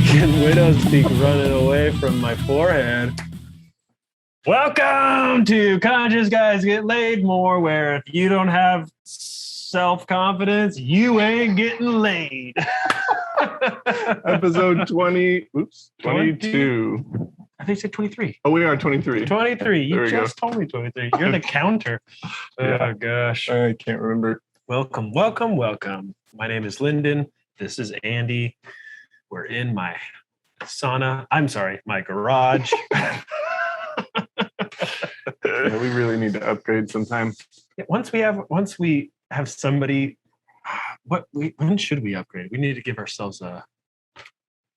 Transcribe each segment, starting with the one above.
freaking widow's peak running away from my forehead. Welcome to Conscious Guys Get Laid More, where if you don't have self-confidence, you ain't getting laid. Episode 22. I think you said 23. Oh, we are 23. 23. You just told me 23. You're the counter. Oh, gosh. I can't remember. Welcome. My name is Lyndon. This is Andy. We're in my sauna. I'm sorry, my garage. Yeah, we really need to upgrade sometime. Once we have somebody, when should we upgrade? We need to give ourselves a.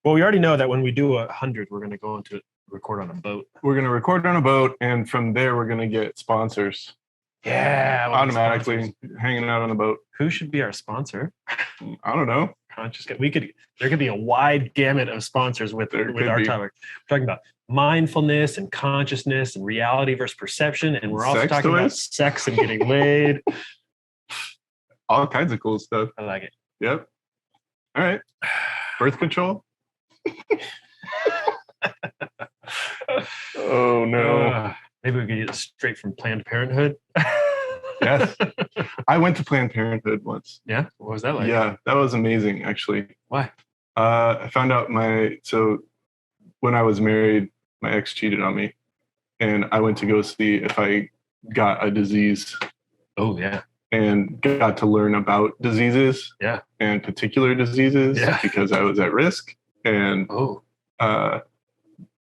Well, we already know that when we do 100, we're going to go into record on a boat. We're going to record on a boat, and from there, we're going to get sponsors. Yeah, automatically hanging out on a boat. Who should be our sponsor? I don't know. Conscious. There could be a wide gamut of sponsors with our topic. We're talking about mindfulness and consciousness and reality versus perception, and we're also talking about sex and getting laid. All kinds of cool stuff. I like it. Yep. All right. Birth control. Oh no. Maybe we could get it straight from Planned Parenthood. Yes. I went to Planned Parenthood once. Yeah? What was that like? Yeah, that was amazing, actually. Why? I found out when I was married, my ex cheated on me. And I went to go see if I got a disease. Oh, yeah. And got to learn about diseases. Yeah. And particular diseases. Yeah. Because I was at risk. And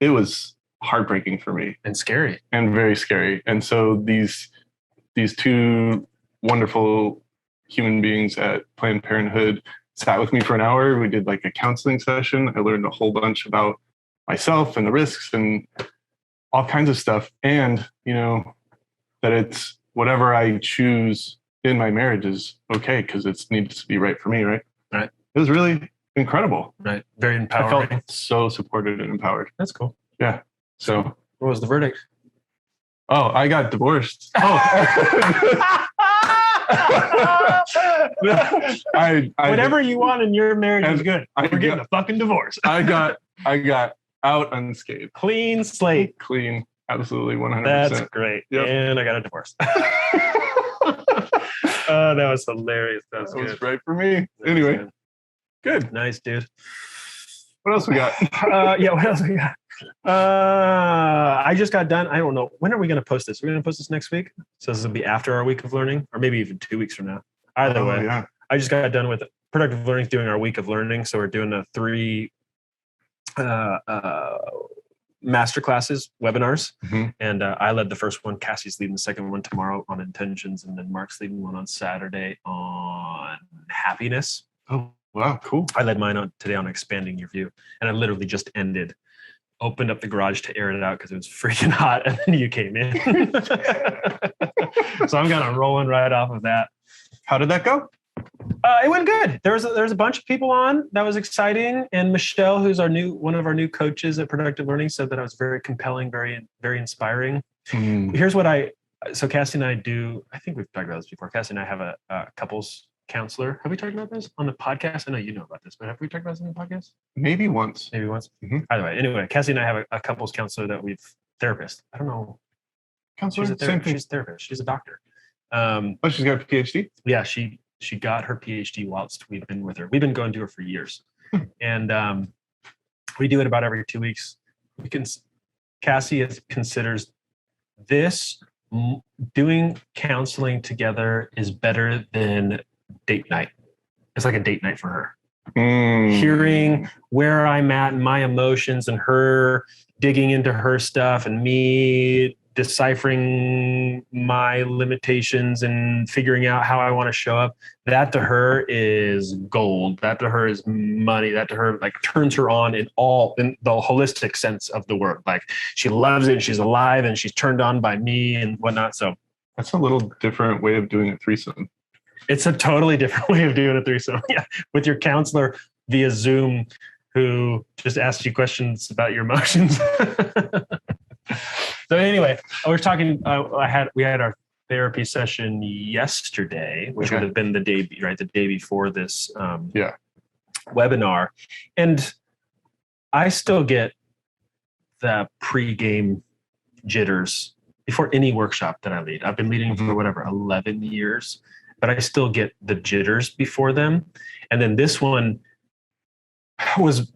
it was heartbreaking for me. And scary. And very scary. And so these two wonderful human beings at Planned Parenthood sat with me for an hour. We did like a counseling session. I learned a whole bunch about myself and the risks and all kinds of stuff. And, that it's whatever I choose in my marriage is okay because it needs to be right for me, right? Right. It was really incredible. Right. Very empowering. I felt so supported and empowered. That's cool. Yeah. So what was the verdict? Oh, I got divorced. Oh. Whatever you want in your marriage is good. We're getting a fucking divorce. I got out unscathed. Clean slate. Clean. Absolutely 100%. That's great. Yep. And I got a divorce. Oh, that was hilarious. That was right for me. Anyway. Good. Nice, dude. What else we got? What else we got? I just got done. I don't know. When are we going to post this? We're going to post this next week. So this will be after our week of learning, or maybe even 2 weeks from now. Either way, yeah. I just got done with Productive Learning, doing our week of learning. So we're doing a 3 masterclasses, webinars. Mm-hmm. And I led the first one. Cassie's leading the second one tomorrow on intentions. And then Mark's leading one on Saturday on happiness. Oh, wow. Cool. I led mine today on expanding your view. And I literally just opened up the garage to air it out because it was freaking hot, and then you came in. So I'm kind of rolling right off of that. How did that go? It went good. There was a bunch of people on. That was exciting. And Michelle, who's one of our new coaches at Productive Learning, said that I was very compelling, very, very inspiring. Here's what so Cassie and I do. I think we've talked about this before. Cassie and I have a couples counselor. Have we talked about this on the podcast? I know you know about this, but have we talked about this on the podcast? Maybe once. Mm-hmm. Either way, anyway, Cassie and I have a couples counselor that therapist. I don't know. Counselor? She's a therapist. She's a doctor. She's got a PhD? Yeah, she got her PhD whilst we've been with her. We've been going to her for years. And we do it about every 2 weeks. Cassie considers this, doing counseling together is better than date night. It's like a date night for her. Hearing where I'm at and my emotions and her digging into her stuff and me deciphering my limitations and figuring out how I want to show up, that to her is gold. That to her is money. That to her turns her on in the holistic sense of the word. Like she loves it. She's alive and she's turned on by me and whatnot. So that's a little different way of doing a threesome. It's a totally different way of doing a threesome. Yeah, with your counselor via Zoom, who just asks you questions about your emotions. So anyway, I was talking. We had our therapy session yesterday, which would have been the day before this webinar, and I still get the pre-game jitters before any workshop that I lead. I've been leading for whatever 11 years, but I still get the jitters before them. And then this one was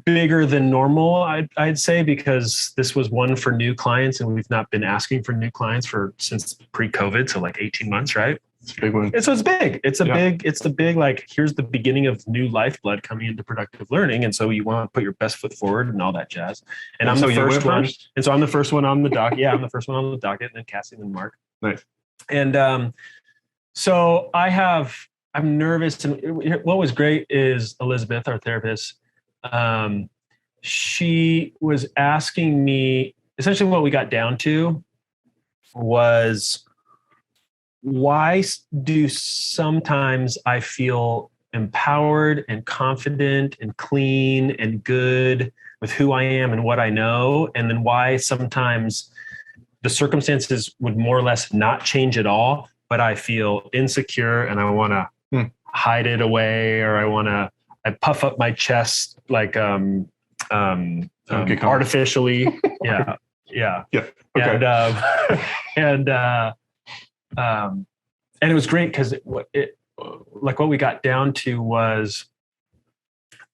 bigger than normal, I'd say, because this was one for new clients, and we've not been asking for new clients since pre-COVID, so like 18 months, right? It's a big one. So it's big. It's the big, like, here's the beginning of new lifeblood coming into productive learning. And so you want to put your best foot forward and all that jazz. And I'm the first one. And so I'm the first one on the docket. Yeah, I'm the first one on the docket, and then Cassie and then Mark. Nice. And so I'm nervous. And what was great is Elizabeth, our therapist, she was asking me, essentially what we got down to was, why do sometimes I feel empowered and confident and clean and good with who I am and what I know? And then why sometimes the circumstances would more or less not change at all, but I feel insecure and I want to hide it away, or I puff up my chest like artificially. Yeah. Okay. And it was great because what we got down to was,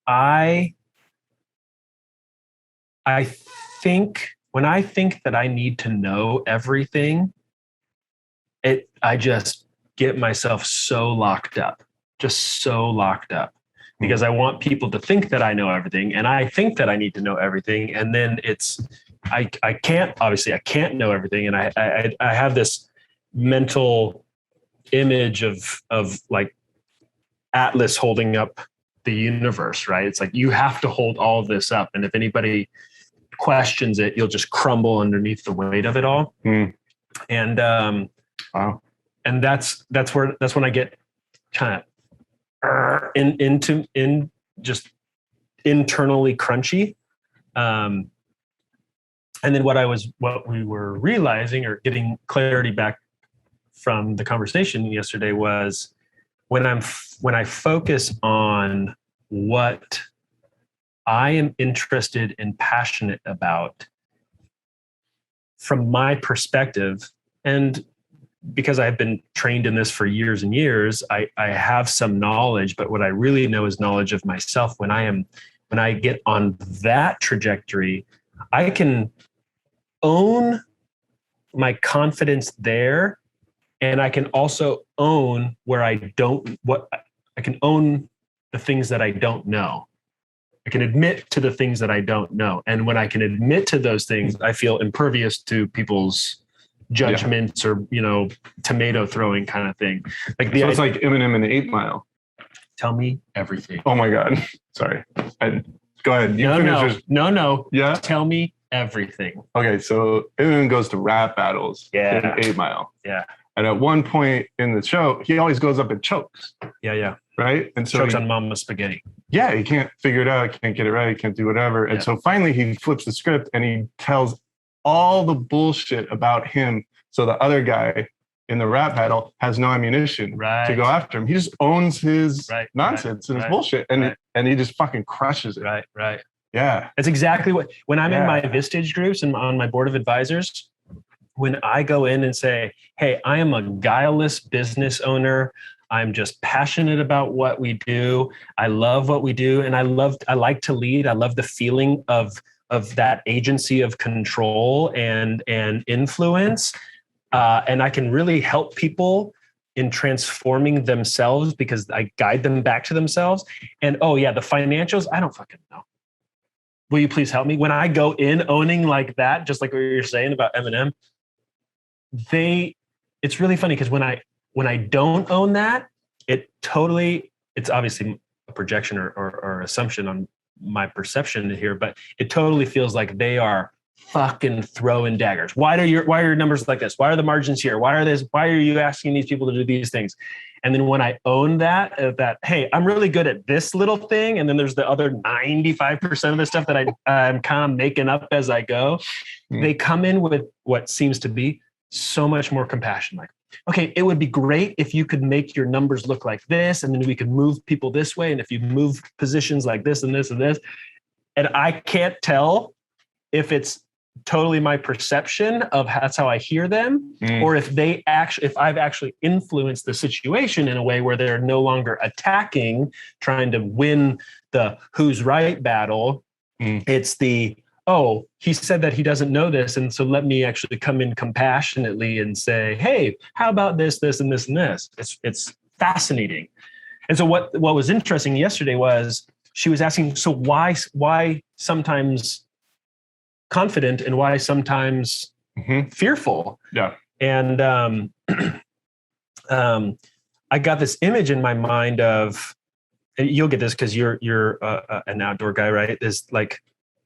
I think when I think that I need to know everything, I just get myself so locked up because I want people to think that I know everything, and I think that I need to know everything. And then I can't know everything. And I have this mental image of like Atlas holding up the universe, right? It's like, you have to hold all of this up. And if anybody questions it, you'll just crumble underneath the weight of it all. And, wow. And that's when I get kind of in just internally crunchy. And then what we were realizing, or getting clarity back from the conversation yesterday, was when I focus on what I am interested and passionate about from my perspective, and because I've been trained in this for years and years, I have some knowledge, but what I really know is knowledge of myself. When I get on that trajectory, I can own my confidence there. And I can also own I can own the things that I don't know. I can admit to the things that I don't know. And when I can admit to those things, I feel impervious to people's judgments or, tomato throwing kind of thing. Like so it's like Eminem in the 8 Mile. Tell me everything. Oh my God. Sorry. Go ahead. No. Yeah. Tell me everything. Okay. So Eminem goes to rap battles in 8 Mile. Yeah. And at one point in the show, he always goes up and chokes. Yeah. Right. And so chokes on Mama Spaghetti. Yeah. He can't figure it out. Can't get it right. Can't do whatever. And so finally he flips the script and he tells all the bullshit about him. So the other guy in the rap battle has no ammunition to go after him. He just owns his nonsense and his bullshit. And he just fucking crushes it. Right. Yeah. That's exactly when I'm in my Vistage groups and on my board of advisors, when I go in and say, hey, I am a guileless business owner. I'm just passionate about what we do. I love what we do. And I like to lead. I love the feeling of that agency of control and influence. And I can really help people in transforming themselves because I guide them back to themselves. And the financials, I don't fucking know. Will you please help me? When I go in owning like that, just like what you're saying about Eminem, it's really funny because when I don't own that, it's obviously a projection or assumption on my perception here, but it totally feels like they are fucking throwing daggers. Why are your numbers like this? Why are the margins here? Why are you asking these people to do these things? And then when I own that, hey, I'm really good at this little thing. And then there's the other 95% of the stuff that I'm kind of making up as I go. They come in with what seems to be so much more compassion. Like, okay, it would be great if you could make your numbers look like this. And then we could move people this way. And if you move positions like this and this and this. And I can't tell if it's totally my perception of that's how I hear them, or if I've actually influenced the situation in a way where they're no longer attacking, trying to win the who's right battle. It's the, oh, he said that he doesn't know this. And so let me actually come in compassionately and say, hey, how about this, this, and this, and this? It's fascinating. And so what was interesting yesterday was she was asking, so why sometimes confident and why sometimes fearful? Yeah. And I got this image in my mind of, and you'll get this because you're an outdoor guy, right? Is like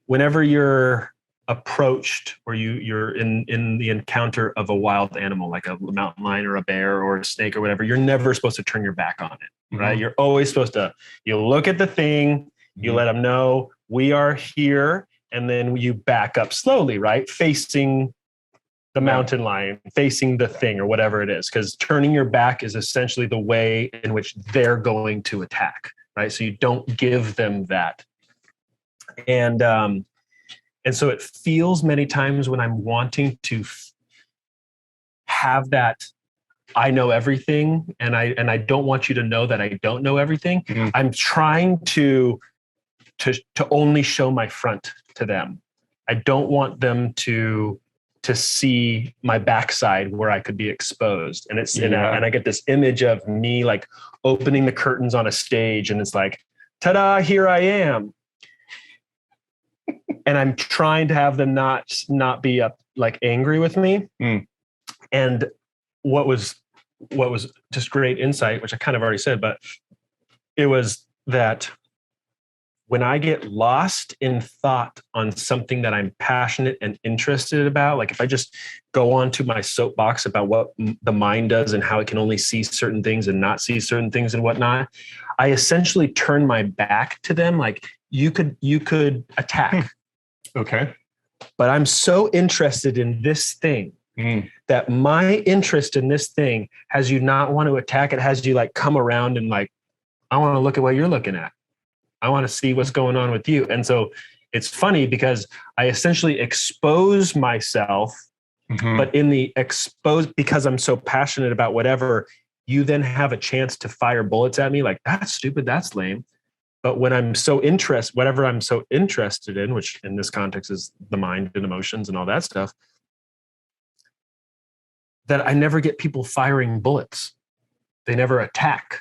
whenever you're approached or you're in the encounter of a wild animal, like a mountain lion or a bear or a snake or whatever, you're never supposed to turn your back on it, right? You're always supposed to, you look at the thing, you let them know we are here, and then you back up slowly, right? Facing the mountain lion, facing the thing or whatever it is, because turning your back is essentially the way in which they're going to attack, right? So you don't give them that. And so it feels many times when I'm wanting to have that, I know everything, and I don't want you to know that I don't know everything. I'm trying to only show my front to them. I don't want them to see my backside where I could be exposed. And and I get this image of me like opening the curtains on a stage, and it's like, ta-da, here I am. And I'm trying to have them not be like angry with me. And what was just great insight, which I kind of already said, but it was that when I get lost in thought on something that I'm passionate and interested about, like if I just go on to my soapbox about what the mind does and how it can only see certain things and not see certain things and whatnot, I essentially turn my back to them. Like you could attack. Okay. But I'm so interested in this thing that my interest in this thing has you not want to attack. It has you like come around and like, I want to look at what you're looking at. I want to see what's going on with you. And so it's funny because I essentially expose myself, but in the because I'm so passionate about whatever, you then have a chance to fire bullets at me like, that's stupid, that's lame. But when I'm so whatever I'm so interested in, which in this context is the mind and emotions and all that stuff, that I never get people firing bullets. They never attack.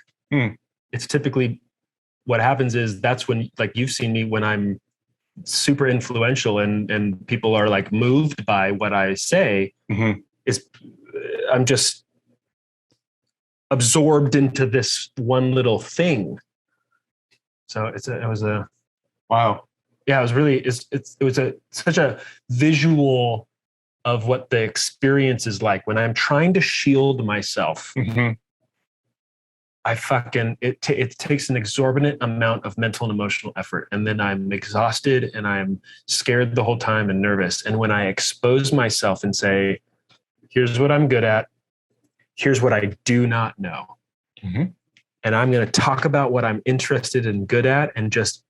It's typically what happens is that's when, like you've seen me when I'm super influential and people are like moved by what I say, is I'm just absorbed into this one little thing. So it was a wow. Yeah, it was really it was such a visual of what the experience is like when I'm trying to shield myself. It takes an exorbitant amount of mental and emotional effort, and then I'm exhausted and I'm scared the whole time and nervous. And when I expose myself and say, here's what I'm good at, here's what I do not know, and I'm going to talk about what I'm interested and good at and just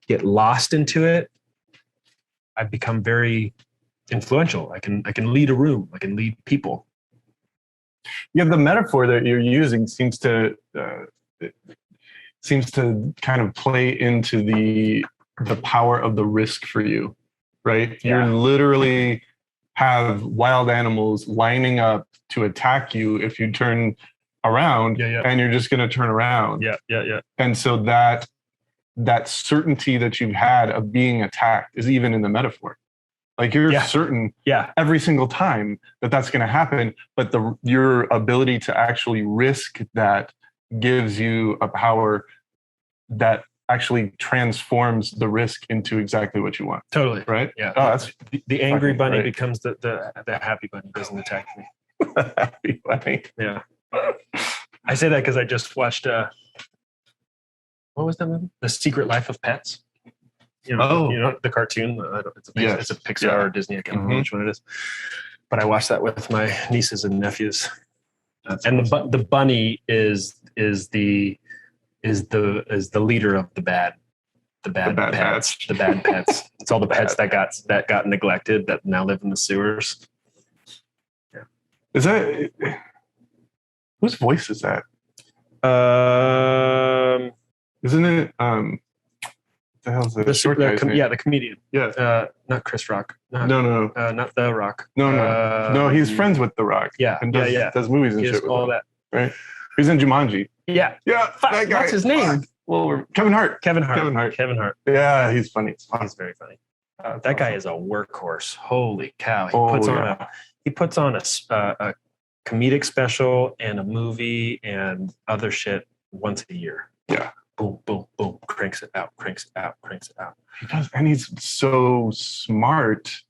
get lost into it, I've become very influential. I can lead a room. I can lead people. Yeah, the metaphor that you're using seems to kind of play into the power of the risk for you, right? Yeah. You're literally have wild animals lining up to attack you if you turn around, and you're just going to turn around. Yeah. And so that certainty that you've had of being attacked is even in the metaphor. Like you're certain every single time that that's going to happen, but your ability to actually risk that gives you a power that actually transforms the risk into exactly what you want. Totally. Right? Yeah. Oh, that's the angry bunny becomes the happy bunny, doesn't attack me. Happy bunny. Yeah. I say that because I just watched what was that movie? The Secret Life of Pets. You know the cartoon. It's a Pixar or Disney. I can't remember which one it is. But I watched that with my nieces and nephews. And awesome. The bunny is the leader of the bad the bad bad pets. batch. The bad pets. It's all the pets that got neglected that now live in the sewers. Is that whose voice is that? Isn't it? What the hell's the short guy's name? Yeah, the comedian. Yeah. Not Chris Rock. No. Not The Rock. No. He's friends with The Rock. Yeah. And does movies and shit with all him, that. right? He's in Jumanji. Yeah. Yeah. Fuck, that guy. what's his name? Well, Kevin Hart. Kevin Hart. Yeah, he's funny. He's very funny. That's that guy awesome. is a workhorse. Holy cow! He puts on a comedic special and a movie and other shit once a year. Yeah. Boom, boom, boom. Cranks it out. He does, and he's so smart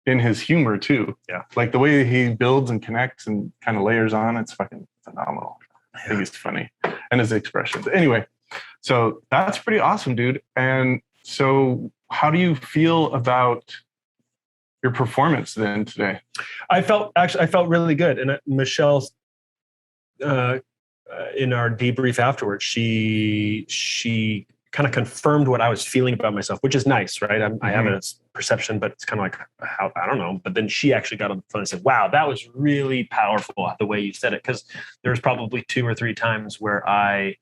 in his humor too. Yeah. Like the way he builds and connects and kind of layers on, it's fucking phenomenal. I think he's funny. And his expressions. Anyway, so that's pretty awesome, dude. And so how do you feel about your performance then today? I felt really good. And Michelle's in our debrief afterwards, she kind of confirmed what I was feeling about myself, which is nice, right? I have a perception, but it's kind of like, how, I don't know. But then she actually got on the phone and said, wow, that was really powerful the way you said it. Because there was probably 2 or 3 times where I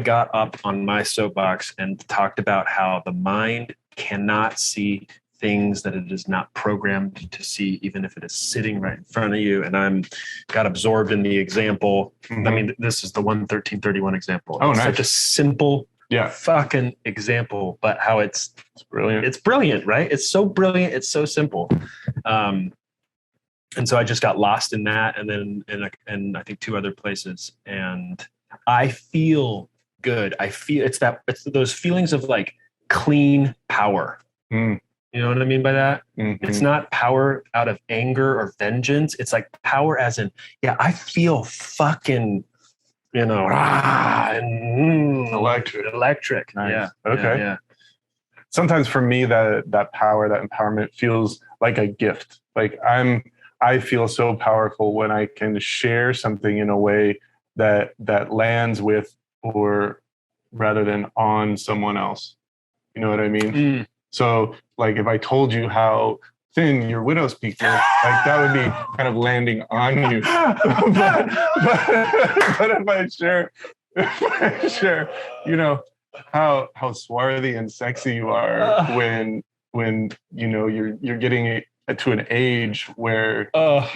got up on my soapbox and talked about how the mind cannot see things that it is not programmed to see, even if it is sitting right in front of you. And I'm got absorbed in the example. I mean, this is the 1:13:31 example. Oh, it's nice. Such a simple fucking example, but how it's brilliant. It's brilliant, right? It's so brilliant. It's so simple. And so I just got lost in that. And then, and I think 2 other places. And I feel good. I feel it's those feelings of like clean power. You know what I mean by that? It's not power out of anger or vengeance. It's like power as in, yeah, I feel fucking, electric. Nice. Yeah. Okay. Yeah. Sometimes for me, that power, that empowerment feels like a gift. Like I feel so powerful when I can share something in a way that lands with, or rather than on, someone else. You know what I mean? So like if I told you how thin your widow's peak is, like that would be kind of landing on you. but if I share, how swarthy and sexy you are when you're getting to an age where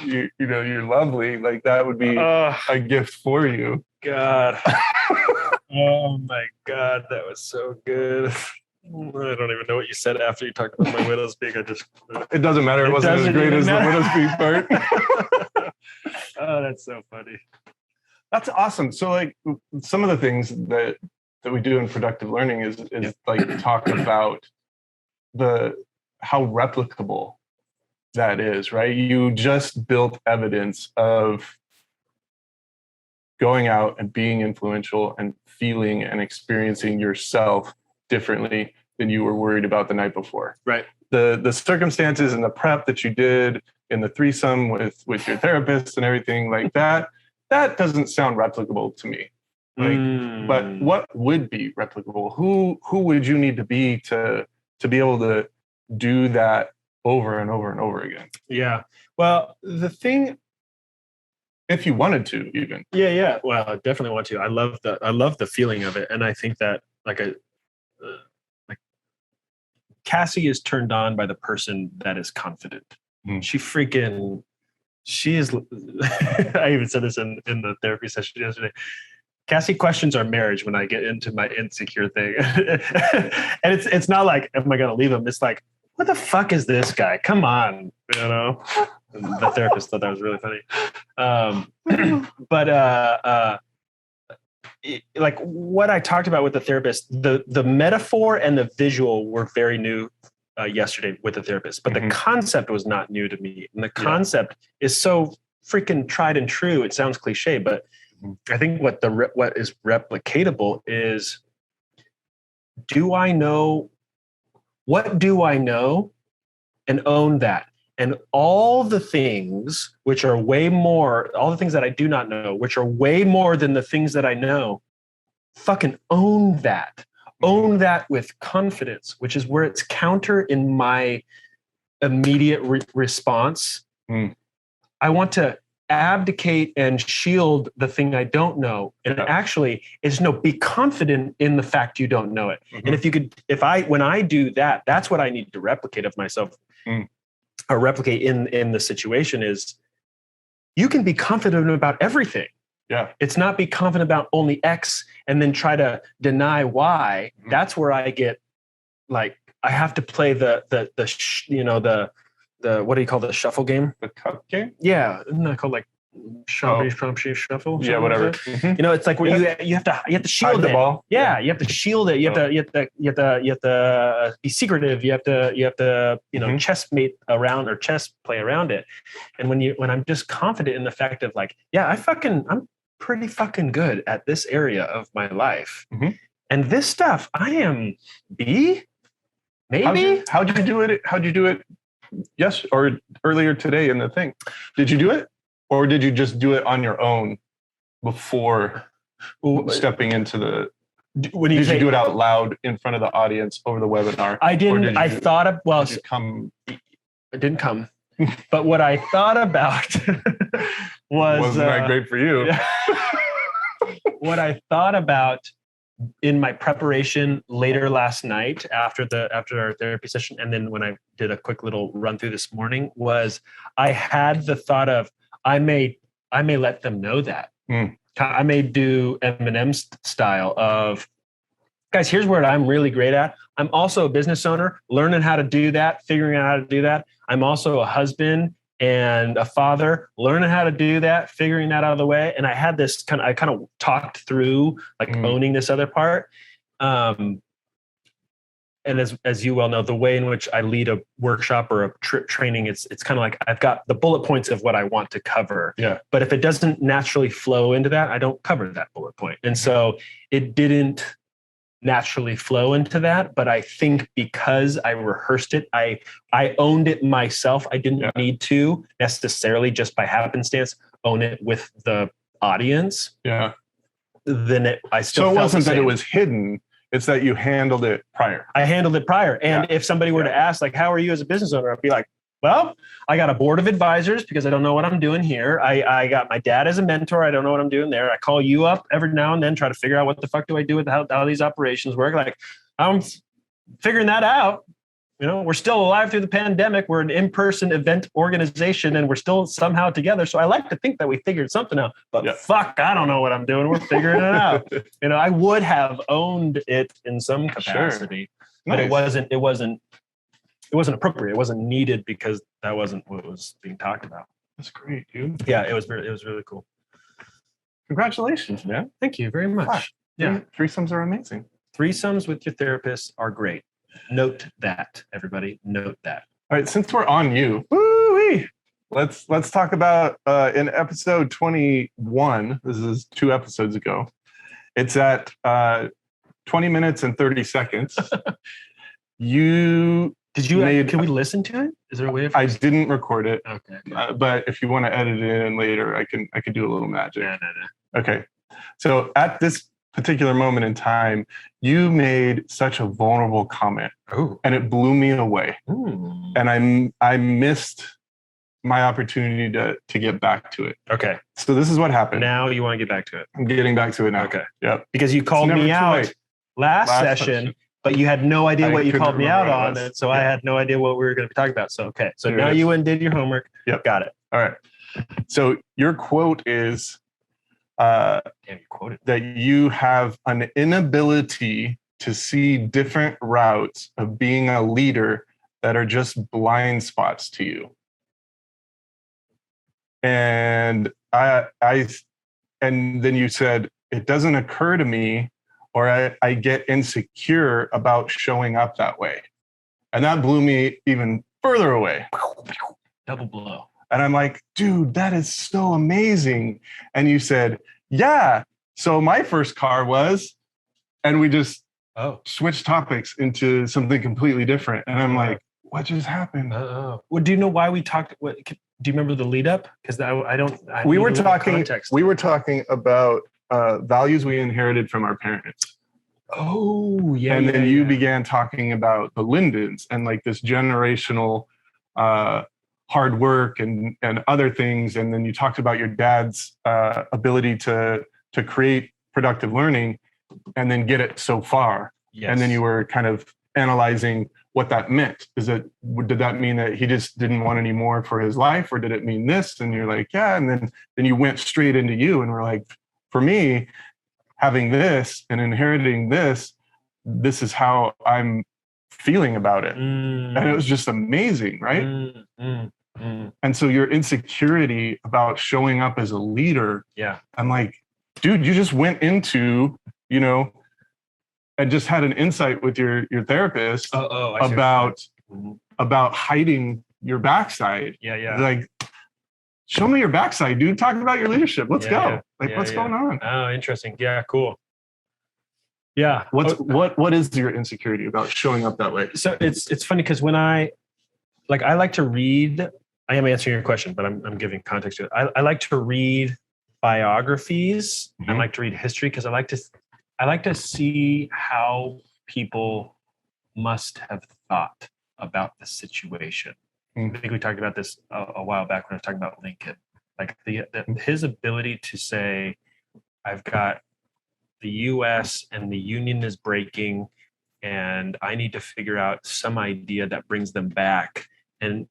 you're lovely, like that would be a gift for you. God. Oh my God, that was so good. I don't even know what you said after you talked about my widow's peak. It doesn't matter. It wasn't as great as the widow's peak part. Oh, that's so funny. That's awesome. So like some of the things that we do in productive learning is like talk about how replicable that is, right? You just built evidence of going out and being influential and feeling and experiencing yourself differently than you were worried about the night before. Right. The circumstances and the prep that you did in the threesome with your therapist and everything like that doesn't sound replicable to me. Like, but what would be replicable? Who would you need to be to be able to do that over and over and over again? Yeah. Well, the thing, if you wanted to, even. Yeah. Well, I definitely want to. I love the feeling of it, and I think that like Cassie is turned on by the person that is confident. She is. I even said this in the therapy session yesterday. Cassie questions our marriage when I get into my insecure thing. And it's not like, am I going to leave him? It's like, what the fuck is this guy? Come on, The therapist thought that was really funny. Like what I talked about with the therapist, the metaphor and the visual were very new yesterday with the therapist, but the concept was not new to me. And the concept is so freaking tried and true. It sounds cliche, but I think what is replicatable is, what do I know, and own that. And all the things which are way more, all the things that I do not know, which are way more than the things that I know, fucking own that. own that with confidence, which is where it's counter in my immediate response. I want to abdicate and shield the thing I don't know. And actually it's be confident in the fact you don't know it. And when I do that, that's what I need to replicate of myself or replicate in the situation is you can be confident about everything. Yeah. It's not be confident about only X and then try to deny Y. That's where I get like, I have to play the what do you call the shuffle game? The cup game? Yeah, isn't that called like shuffle? Yeah, whatever. It's like where you have to shield the ball. Yeah, you have to shield it. You have to be secretive. You have to chess mate around or chess play around it. And when I'm just confident in the fact of like, yeah, I'm pretty fucking good at this area of my life, and this stuff I am B. Maybe. How'd you do it? Yes, or earlier today in the thing. Did you do it? Or did you just do it on your own before stepping into the... Did you do it out loud in front of the audience over the webinar? I didn't. I thought of... Well, it didn't come. But what I thought about was... Wasn't that great for you? What I thought about in my preparation later last night after our therapy session, and then when I did a quick little run through this morning, was I had the thought of I may let them know that. I may do Eminem style of, guys, here's what I'm really great at. I'm also a business owner, learning how to do that, figuring out how to do that. I'm also a husband and a father, learning how to do that, figuring that out of the way. And I had this I kind of talked through like owning this other part. And as you well know, the way in which I lead a workshop or a training, it's kind of like I've got the bullet points of what I want to cover. Yeah. But if it doesn't naturally flow into that, I don't cover that bullet point. And so it didn't naturally flow into that. But I think because I rehearsed it, I owned it myself. I didn't need to necessarily just by happenstance own it with the audience. Yeah. Then I still. So it wasn't that it was hidden. It's that you handled it prior. I handled it prior. And if somebody were to ask, like, how are you as a business owner? I'd be like, well, I got a board of advisors because I don't know what I'm doing here. I got my dad as a mentor. I don't know what I'm doing there. I call you up every now and then, try to figure out what the fuck do I do with how these operations work. Like, I'm figuring that out. We're still alive through the pandemic. We're an in-person event organization and we're still somehow together. So I like to think that we figured something out, but fuck, I don't know what I'm doing. We're figuring it out. I would have owned it in some capacity, but it wasn't appropriate. It wasn't needed because that wasn't what was being talked about. That's great, dude. Yeah, it was really cool. Congratulations, man. Thank you very much. Wow. Yeah. Threesomes are amazing. Threesomes with your therapist are great. Note that, everybody. Note that. All right, since we're on you, let's talk about in episode 21. This is 2 episodes ago. It's at 20 minutes and 30 seconds. Can we listen to it? Is there a way of? I didn't record it. Okay. But if you want to edit it in later, I can do a little magic. No. Okay. So at this particular moment in time, you made such a vulnerable comment. Ooh. And it blew me away. Ooh. And I missed my opportunity to get back to it. Okay. So this is what happened. Now you want to get back to it. I'm getting back to it now. Okay. Yep. Because you called me out last session, but you had no idea what you called me out on. And so I had no idea what we were going to be talking about. So, okay. So now you went and did your homework. Yep. Got it. All right. So your quote is that you have an inability to see different routes of being a leader that are just blind spots to you. And and then you said, it doesn't occur to me, or I get insecure about showing up that way. And that blew me even further away. Double blow. And I'm like, dude, that is so amazing. And you said, yeah, so my first car was, and we just switched topics into something completely different. And I'm like, what just happened? Well, do you know why we talked? Do you remember the lead up? Because we were talking about values we inherited from our parents. Oh, yeah. And then yeah, you yeah. began talking about the Lindens and like this generational hard work and other things. And then you talked about your dad's ability to create productive learning and then get it so far. Yes. And then you were kind of analyzing what that meant. Did that mean that he just didn't want any more for his life, or did it mean this? And you're like, yeah. And then you went straight into you and we're like, for me, having this and inheriting this is how I'm feeling about it. And it was just amazing, right? And so your insecurity about showing up as a leader, yeah, I'm like, dude, you just went into, and just had an insight with your therapist about hiding your backside. Yeah. Like, show me your backside, dude. Talk about your leadership. Let's go. What's going on? Oh, interesting. Yeah, cool. Yeah. What is your insecurity about showing up that way? So it's funny because when I like to read, I am answering your question, but I'm giving context to it. I like to read biographies. I like to read history because I like to see how people must have thought about the situation. I think we talked about this a while back when I was talking about Lincoln. Like his ability to say, I've got the US and the Union is breaking and I need to figure out some idea that brings them back. And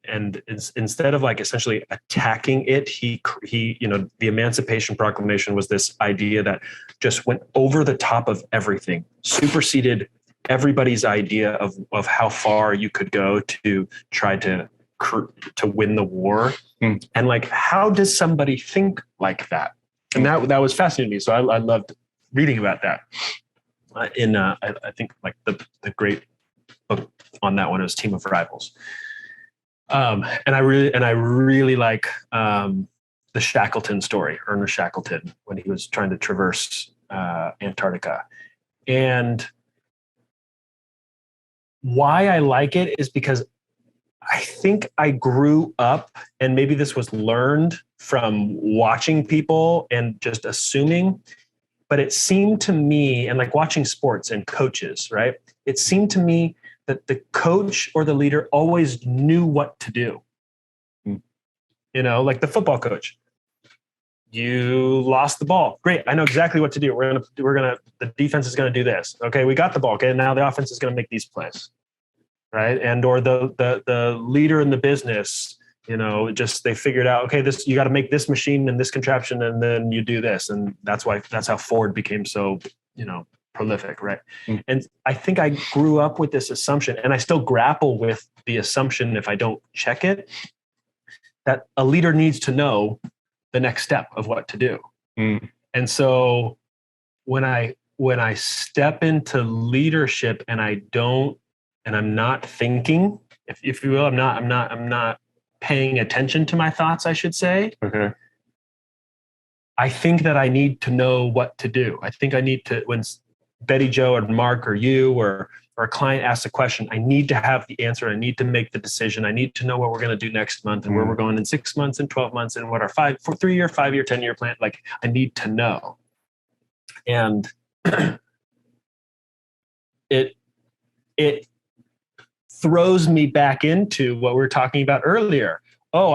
instead of like essentially attacking it, he the Emancipation Proclamation was this idea that just went over the top of everything, superseded everybody's idea of how far you could go to try to win the war. And like, how does somebody think like that? And that was fascinating to me. So I loved reading about that. I think like the great book on that one was Team of Rivals. And I really like the Shackleton story, Ernest Shackleton, when he was trying to traverse Antarctica. And why I like it is because I think I grew up, and maybe this was learned from watching people and just assuming, but it seemed to me, and like watching sports and coaches, right? It seemed to me that the coach or the leader always knew what to do. Like the football coach. You lost the ball. Great. I know exactly what to do. The defense is going to do this. Okay. We got the ball. Okay. Now the offense is going to make these plays. Right. And, or the leader in the business, just, they figured out, okay, you got to make this machine and this contraption, and then you do this. And that's how Ford became so, prolific. Right. And I think I grew up with this assumption, and I still grapple with the assumption, if I don't check it, that a leader needs to know the next step of what to do. And so when I step into leadership and I'm not thinking, if you will, I'm not paying attention to my thoughts, I should say. Okay. I think that I need to know what to do. I think I need to, when Betty Jo or Mark or you or a client asks a question, I need to have the answer. I need to make the decision. I need to know what we're going to do next month and where we're going in 6 months and 12 months and what our 3-year, 5-year, 10-year plan. Like, I need to know. And it throws me back into what we were talking about earlier. Oh,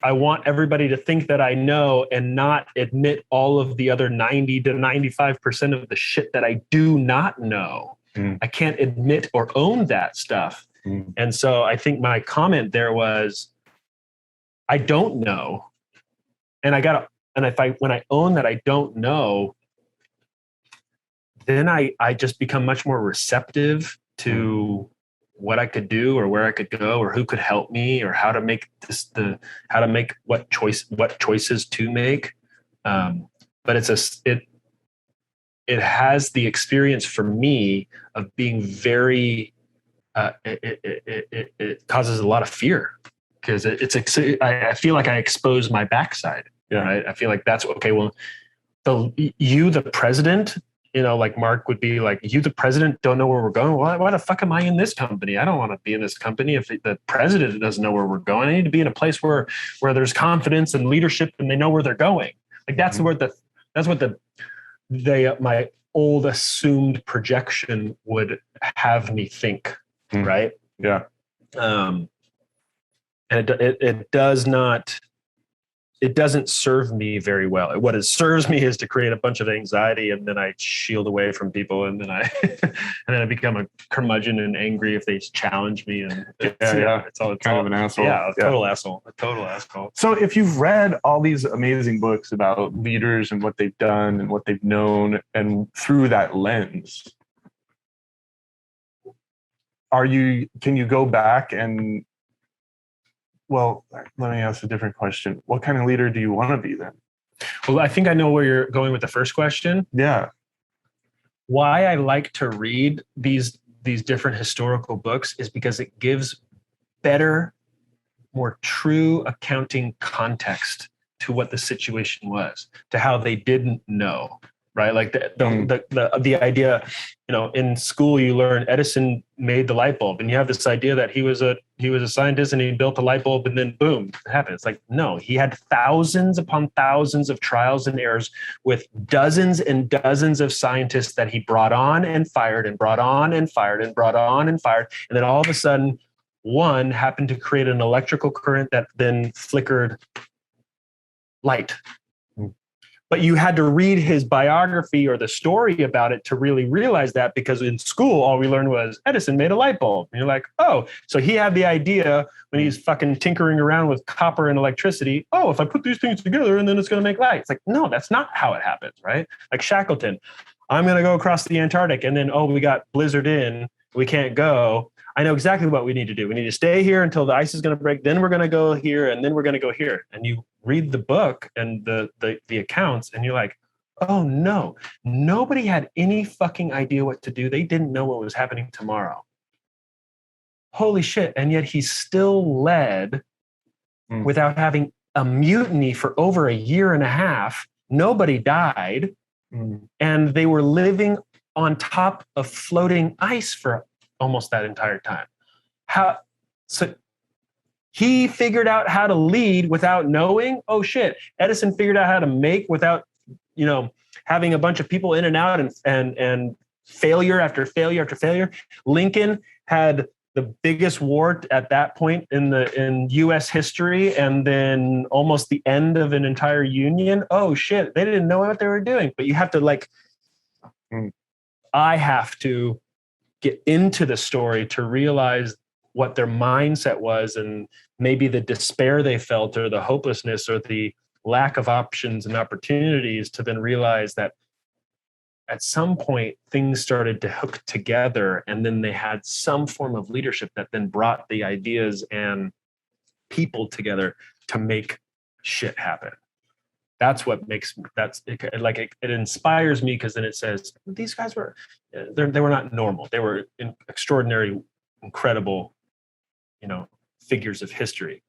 I want everybody to think that I know and not admit all of the other 90 to 95% of the shit that I do not know. I can't admit or own that stuff. And so I think my comment there was, I don't know. And when I own that I don't know, then I just become much more receptive to what I could do or where I could go or who could help me or how to make what choices to make. But it has the experience for me of being very, it causes a lot of fear because I feel like I expose my backside. Yeah. Right. I feel like that's okay. Well, the president, like Mark would be like, you, the president, don't know where we're going. Why the fuck am I in this company? I don't want to be in this company if the president doesn't know where we're going. I need to be in a place where there's confidence and leadership and they know where they're going. Like that's what old assumed projection would have me think, right? Yeah. And it does not, it doesn't serve me very well. What it serves me is to create a bunch of anxiety, and then I shield away from people, and then I and then I become a curmudgeon and angry if they challenge me. And it's kind of an asshole. Yeah, a total asshole. So if you've read all these amazing books about leaders and what they've done and what they've known, and through that lens, can you go back and, well, let me ask a different question. What kind of leader do you want to be then? Well, I think I know where you're going with the first question. Yeah. Why I like to read these different historical books is because it gives better, more true accounting context to what the situation was, to how they didn't know, right? Like the idea, in school you learn Edison made the light bulb, and you have this idea that he was a scientist and he built a light bulb, and then boom, it happened. It's like, no, he had thousands upon thousands of trials and errors with dozens and dozens of scientists that he brought on and fired and brought on and fired and brought on and fired. And then all of a sudden, one happened to create an electrical current that then flickered light. But you had to read his biography or the story about it to really realize that, because in school, all we learned was Edison made a light bulb. And you're like, oh, so he had the idea when he's fucking tinkering around with copper and electricity. Oh, if I put these things together and then it's going to make light. It's like, no, that's not how it happens, right? Like Shackleton, I'm going to go across the Antarctic, and then, oh, we got blizzard in, we can't go. I know exactly what we need to do. We need to stay here until the ice is going to break. Then we're going to go here, and then we're going to go here. And you read the book and the accounts, and you're like, oh no, nobody had any fucking idea what to do. They didn't know what was happening tomorrow. Holy shit. And yet he still led without having a mutiny for over a year and a half. Nobody died. And they were living on top of floating ice for almost that entire time. So he figured out how to lead without knowing. Oh shit. Edison figured out how to make without, having a bunch of people in and out and failure after failure after failure. Lincoln had the biggest war at that point in US history, and then almost the end of an entire union. Oh shit. They didn't know what they were doing. But you have to I have to get into the story to realize what their mindset was, and maybe the despair they felt, or the hopelessness, or the lack of options and opportunities, to then realize that at some point things started to hook together, and then they had some form of leadership that then brought the ideas and people together to make shit happen. That's what makes it inspires me, because then it says these guys they were not normal. They were extraordinary, incredible, figures of history.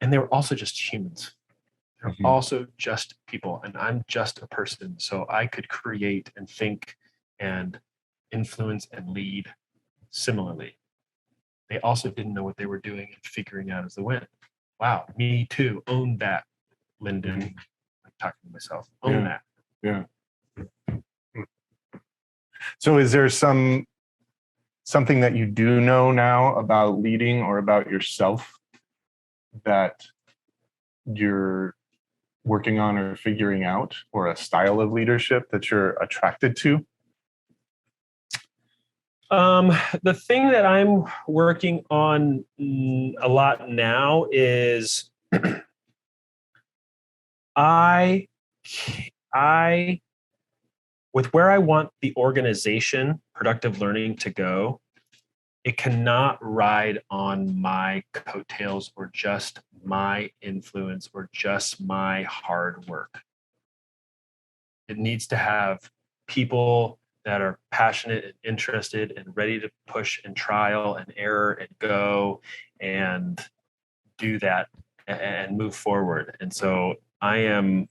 And they were also just humans. They're also just people, and I'm just a person. So I could create and think and influence and lead similarly. They also didn't know what they were doing and figuring out as they went. Wow, me too. Own that, Lyndon. I'm talking to myself. Own that. Yeah. So is there something that you do know now about leading or about yourself that you're working on or figuring out, or a style of leadership that you're attracted to? The thing that I'm working on a lot now is I with where I want the organization, Productive Learning, to go, it cannot ride on my coattails or just my influence or just my hard work. It needs to have people that are passionate and interested and ready to push and trial and error and go and do that and move forward. And so I am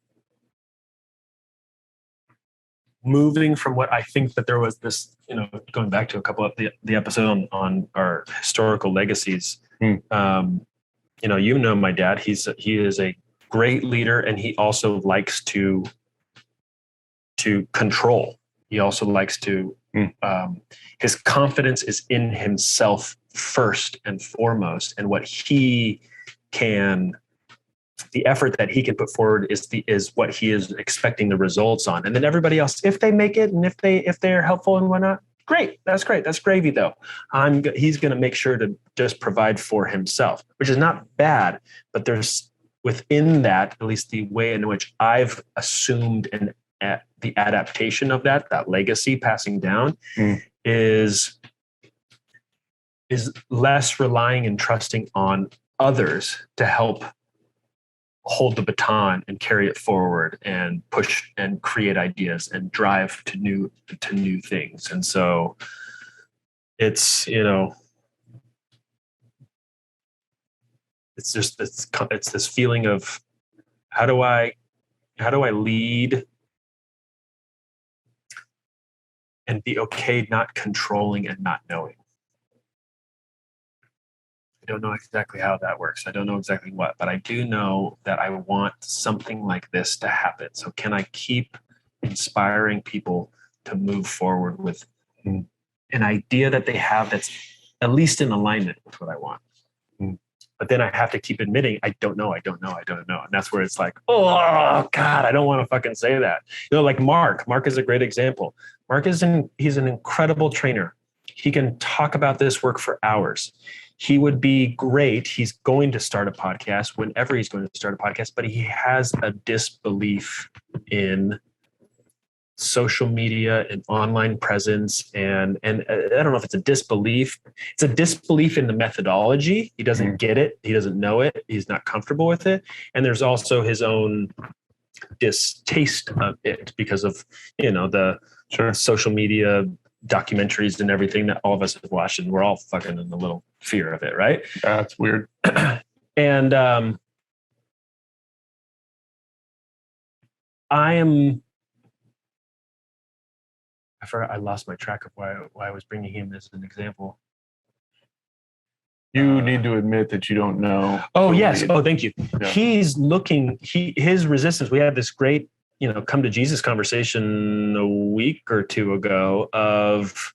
moving from what I think that there was this, going back to a couple of the episode on our historical legacies. My dad, he is a great leader, and he also likes to control. He also likes to, his confidence is in himself first and foremost. And what he can, the effort that he can put forward is what he is expecting the results on. And then everybody else, if they make it and if they're helpful and whatnot, great. That's great. That's gravy though. He's going to make sure to just provide for himself, which is not bad, but there's within that, at least the way in which I've assumed the adaptation of that legacy passing down is less relying and trusting on others to help hold the baton and carry it forward and push and create ideas and drive to new things. And so it's, it's just it's this feeling of how do I lead and be okay not controlling and not knowing. I don't know exactly how that works. I don't know exactly what, but I do know that I want something like this to happen. So can I keep inspiring people to move forward with an idea that they have that's at least in alignment with what I want? But then I have to keep admitting, I don't know. And that's where it's like, oh God, I don't want to fucking say that. Like Mark is a great example. He's an incredible trainer. He can talk about this work for hours. He would be great. He's going to start a podcast whenever he's going to start a podcast, but he has a disbelief in social media and online presence. And I don't know if it's a disbelief. It's a disbelief in the methodology. He doesn't get it. He doesn't know it. He's not comfortable with it. And there's also his own distaste of it because of, the social media documentaries and everything that all of us have watched, and we're all fucking in a little fear of it, right? That's weird. And I lost my track of why I was bringing him as an example. You need to admit that you don't know. Oh, yes. Oh, thank you. Yeah. He's looking, his resistance. We had this great, come to Jesus conversation a week or two ago of,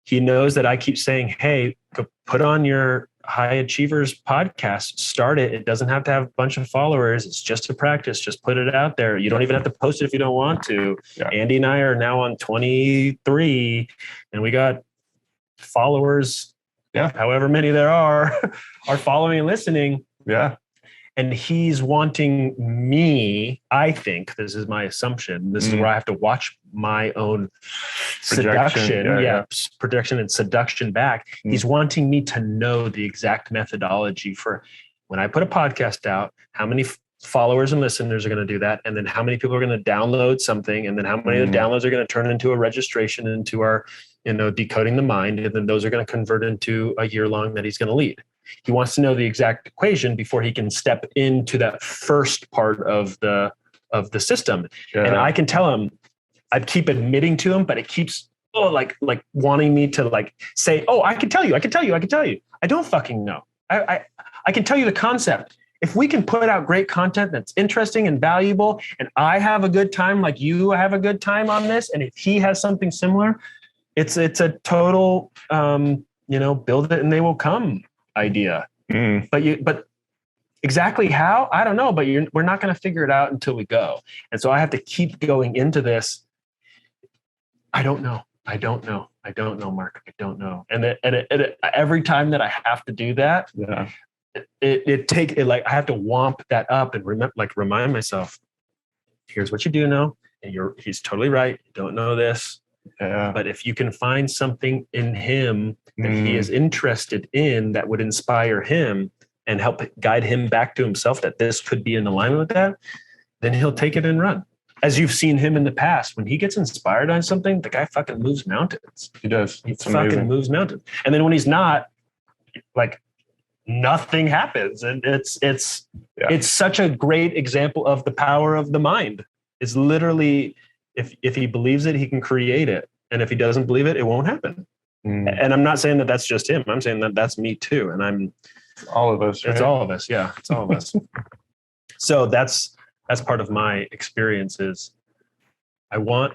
he knows that I keep saying, hey, go put on your High Achievers podcast, start it. It doesn't have to have a bunch of followers. It's just a practice. Just put it out there. You don't even have to post it if you don't want to. Yeah. Andy and I are now on 23 and we got followers. Yeah. However many there are following and listening. Yeah. And he's wanting me, I think, this is my assumption. This is where I have to watch my own seduction. Projection and seduction back. He's wanting me to know the exact methodology for when I put a podcast out, how many followers and listeners are going to do that. And then how many people are going to download something. And then how many of the downloads are going to turn into a registration into our, decoding the mind. And then those are going to convert into a year long that he's going to lead. He wants to know the exact equation before he can step into that first part of the system. Yeah. And I can tell him, I keep admitting to him, but it keeps like wanting me to say, oh, I can tell you. I don't fucking know. I can tell you the concept. If we can put out great content that's interesting and valuable, and I have a good time, like you have a good time on this, and if he has something similar, it's a total, build it and they will come idea. But exactly how, I don't know, but we're not going to figure it out until we go. And so I have to keep going into this. I don't know, Mark. I don't know. And every time that I have to do that, I have to womp that up and remind myself, here's what you do know. And he's totally right. You don't know this. Yeah. But if you can find something in him that he is interested in that would inspire him and help guide him back to himself, that this could be in alignment with that, then he'll take it and run. As you've seen him in the past, when he gets inspired on something, the guy fucking moves mountains. He does. He fucking moves mountains. And then when he's not, nothing happens. And it's such a great example of the power of the mind. It's literally, if he believes it, he can create it. And if he doesn't believe it, it won't happen. And I'm not saying that that's just him. I'm saying that that's me too. And it's all of us. Right? It's all of us. Yeah. It's all of us. So that's part of my experience is I want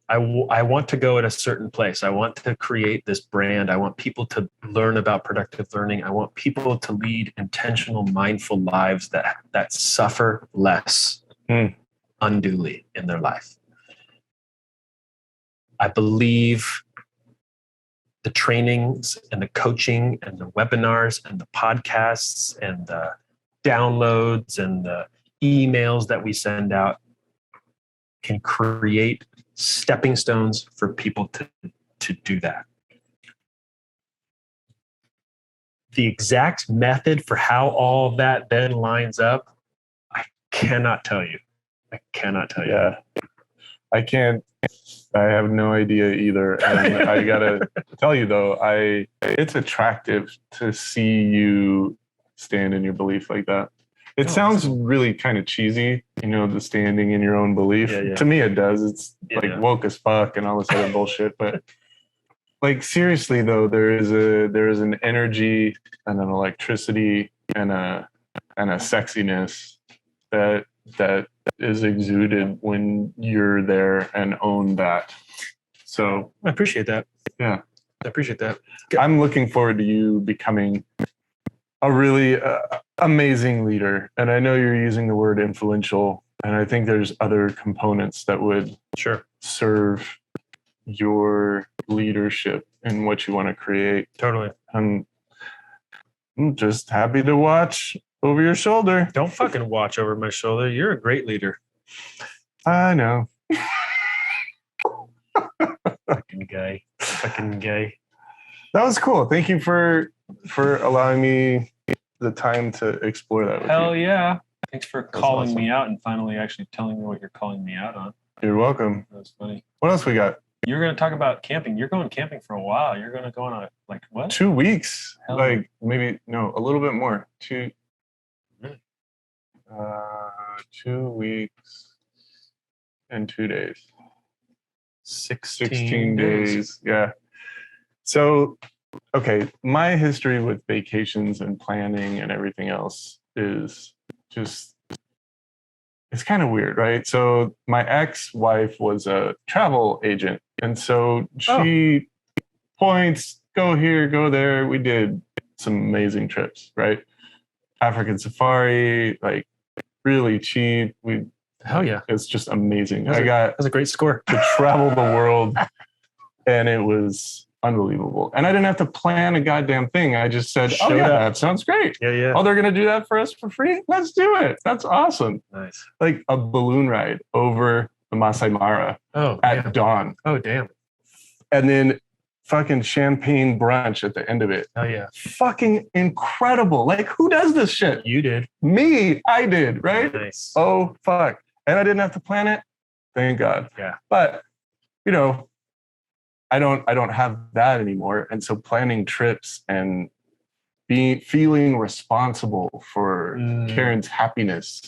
I want to go at a certain place. I want to create this brand. I want people to learn about productive learning. I want people to lead intentional, mindful lives that suffer less unduly in their life. I believe the trainings and the coaching and the webinars and the podcasts and the downloads and the emails that we send out can create stepping stones for people to do that. The exact method for how all of that then lines up, I cannot tell you. Yeah. I can't. I have no idea either. And I gotta tell you though, it's attractive to see you stand in your belief like that. It sounds really kind of cheesy, the standing in your own belief. Yeah. To me, it does. It's like woke as fuck and all this other bullshit. But like seriously though, there is an energy and an electricity and a sexiness that is exuded when you're there and own that. So I appreciate that. Yeah, I appreciate that. I'm looking forward to you becoming a really amazing leader. And I know you're using the word influential, and I think there's other components that would serve your leadership and what you want to create. Totally. I'm just happy to watch over your shoulder. Don't fucking watch over my shoulder. You're a great leader. I know. Fucking gay. That was cool. Thank you for allowing me the time to explore that with you. Hell yeah. Thanks for calling me out and finally actually telling me what you're calling me out on. You're welcome. That was funny. What else we got? You're going to talk about camping. You're going camping for a while. You're going to go on what? 2 weeks. Hell like maybe, no, a little bit more. 2 weeks and 2 days. 16 days. Yeah. So, okay, my history with vacations and planning and everything else is just, it's kind of weird, right? So my ex-wife was a travel agent. And so she points, go here, go there. We did some amazing trips, right? African safari, like really cheap. Hell yeah. It's just amazing. That's a great score. To travel the world, and it was unbelievable. And I didn't have to plan a goddamn thing. I just said, that sounds great. Yeah. Oh, they're going to do that for us for free? Let's do it. That's awesome. Nice. Like a balloon ride over the Masai Mara at dawn. Oh, damn. And then fucking champagne brunch at the end of it. Oh, yeah. Fucking incredible. Like, who does this shit? You did. Me. I did, right? Nice. Oh, fuck. And I didn't have to plan it. Thank God. Yeah. But, I don't have that anymore. And so planning trips and feeling responsible for Karen's happiness,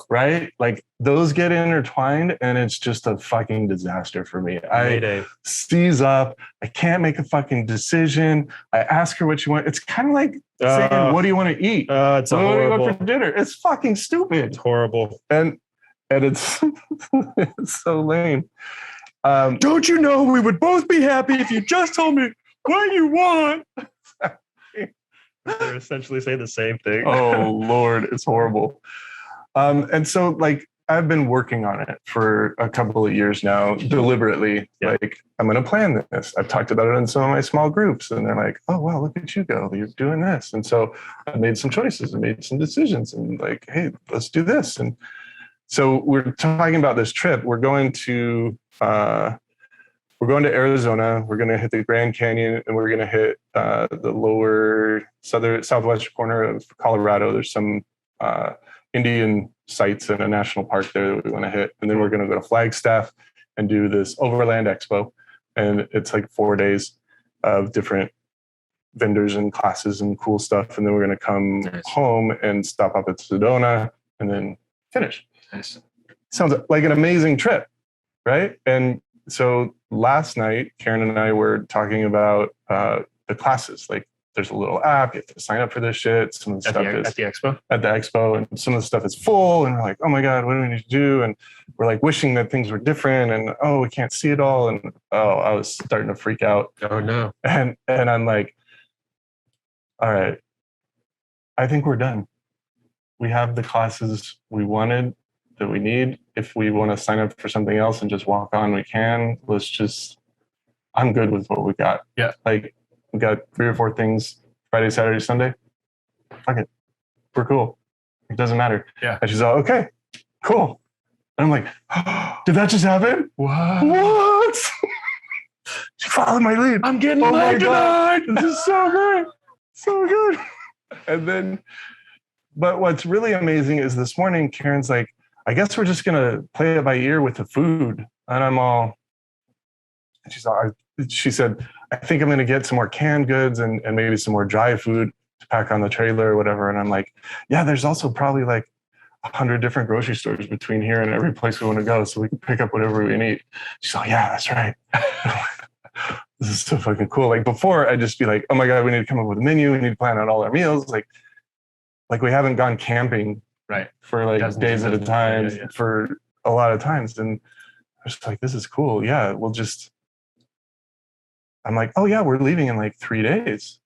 right? Like those get intertwined and it's just a fucking disaster for me. I seize up. I can't make a fucking decision. I ask her what she wants. It's kind of like saying, what do you want to eat? It's what do you horrible. want for dinner? It's fucking stupid. It's horrible. And it's it's so lame. Don't you know we would both be happy if you just told me what you want? They're essentially saying the same thing. Oh Lord, it's horrible. And so like I've been working on it for a couple of years now, deliberately. Yeah. Like I'm going to plan this. I've talked about it in some of my small groups, and they're like, "Oh wow, look at you go! You're doing this." And so I made some choices and made some decisions, and like, "Hey, let's do this." And so we're talking about this trip. We're going to Arizona. We're going to hit the Grand Canyon, and we're going to hit the lower southwestern corner of Colorado. There's some Indian sites in a national park there that we want to hit. And then we're going to go to Flagstaff and do this Overland Expo. And it's like 4 days of different vendors and classes and cool stuff. And then we're going to come home and stop up at Sedona and then finish. Nice. Sounds like an amazing trip, right? And so last night, Karen and I were talking about the classes. Like there's a little app. You have to sign up for this shit. Some of the stuff is at the expo. At the expo, and some of the stuff is full. And we're like, oh my God, what do we need to do? And we're like wishing that things were different. And oh, we can't see it all. And I was starting to freak out. Oh no. And I'm like, all right, I think we're done. We have the classes we wanted that we need. If we want to sign up for something else and just walk on, we can. I'm good with what we got. Yeah. Like we got 3 or 4 things Friday, Saturday, Sunday. Fuck it. We're cool. It doesn't matter. Yeah. And she's all, okay, cool. And I'm like, oh, did that just happen? What? She followed my lead. I'm getting laid tonight. This is so good. So good. And then, but what's really amazing is this morning, Karen's like, I guess we're just going to play it by ear with the food. And I'm all, she said, I think I'm going to get some more canned goods and maybe some more dry food to pack on the trailer or whatever. And I'm like, yeah, there's also probably like 100 different grocery stores between here and every place we want to go. So we can pick up whatever we need. She's like, yeah, that's right. This is so fucking cool. Like before I'd just be like, oh my God, we need to come up with a menu. We need to plan out all our meals. Like we haven't gone camping for like days at a time for a lot of times. And I was just like, this is cool. Yeah, I'm like, oh yeah, we're leaving in like 3 days.